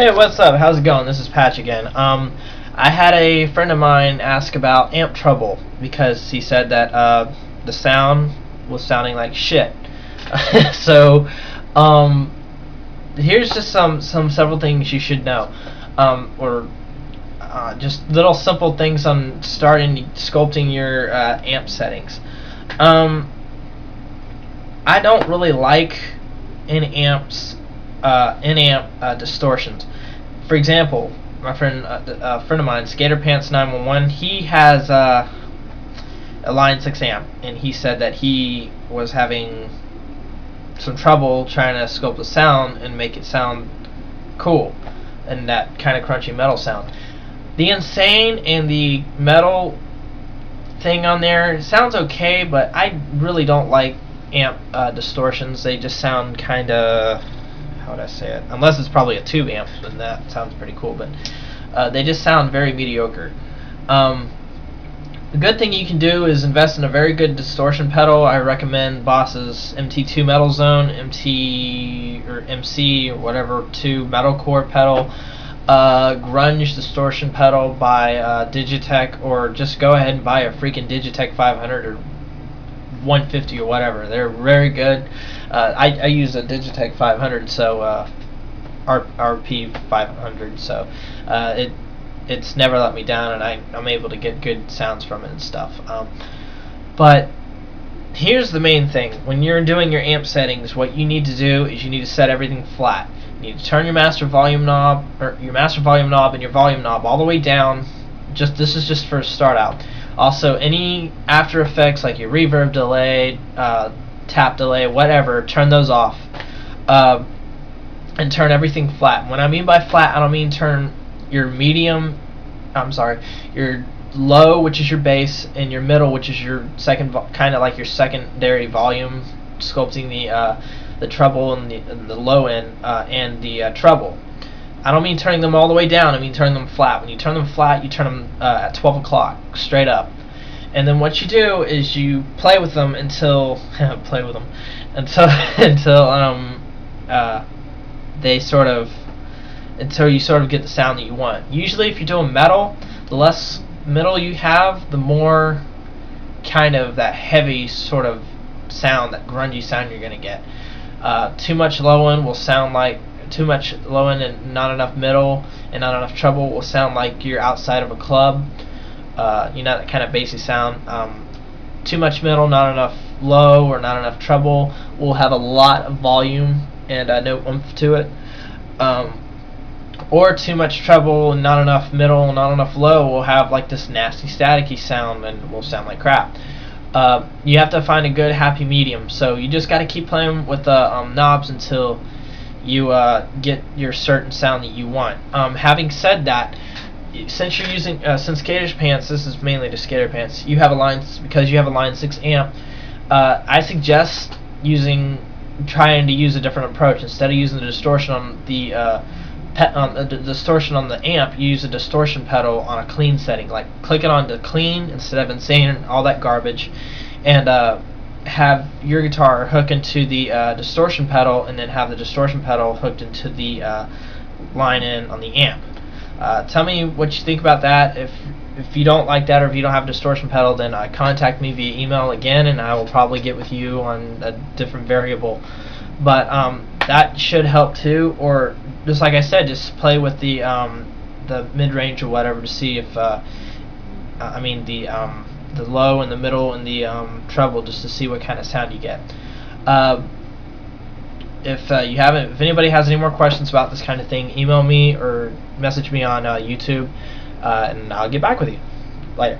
Hey, what's up? How's it going? This is Patch again. I had a friend of mine ask about amp trouble because he said that the sound was sounding like shit. so, here's just several things you should know, or just little simple things on starting sculpting your amp settings. I don't really like in-amp distortions. For example, my friend, a friend of mine, SkaterPants911, he has a Line 6 amp, and he said that he was having some trouble trying to sculpt the sound and make it sound cool, and that kind of crunchy metal sound. The Insane and the metal thing on there sounds okay, but I really don't like amp distortions. They just sound kind of, how would I say it? Unless it's probably a tube amp, then that sounds pretty cool. But they just sound very mediocre. The good thing you can do is invest in a very good distortion pedal. I recommend Boss's MT2 Metal Zone, MT or MC or whatever 2 metalcore pedal. Grunge distortion pedal by Digitech, or just go ahead and buy a freaking Digitech 500 or 150 or whatever. They're very good. I use a Digitech 500, so RP 500, so it's never let me down, and I'm able to get good sounds from it and stuff. But here's the main thing: when you're doing your amp settings, what you need to do is you need to set everything flat. You need to turn your master volume knob, or your master volume knob and your volume knob all the way down. This is just for a start out. Also, any After Effects like your reverb delay, tap delay, whatever, turn those off, and turn everything flat. When I mean by flat, I don't mean turn your your low, which is your bass, and your middle, which is your kind of like your secondary volume, sculpting the treble and the low end and the treble. I don't mean turning them all the way down. I mean turning them flat. When you turn them flat, you turn them at 12 o'clock, straight up. And then what you do is you play with them until until you sort of get the sound that you want. Usually, if you're doing metal, the less middle you have, the more kind of that heavy sort of sound, that grungy sound you're gonna get. Too much low end will sound like too much low end and not enough middle and not enough treble will sound like you're outside of a club. That kind of bassy sound. Too much middle, not enough low, or not enough treble will have a lot of volume and no oomph to it. Or too much treble and not enough middle, not enough low will have like this nasty staticky sound and will sound like crap. You have to find a good happy medium. So you just got to keep playing with the knobs until you get your certain sound that you want. Having said that, since you're using since SkaterPants, this is mainly to SkaterPants, you have a Line 6 amp. I suggest trying to use a different approach. Instead of using the distortion on the distortion on the amp, you use a distortion pedal on a clean setting. Like click it on to clean instead of insane and all that garbage, and have your guitar hook into the distortion pedal, and then have the distortion pedal hooked into the line in on the amp. Tell me what you think about that. If you don't like that, or if you don't have a distortion pedal, then contact me via email again, and I will probably get with you on a different variable. But that should help too. Or just like I said, just play with the mid-range or whatever to see if the low and the middle and the treble, just to see what kind of sound you get. If anybody has any more questions about this kind of thing, email me or message me on YouTube, and I'll get back with you. Later.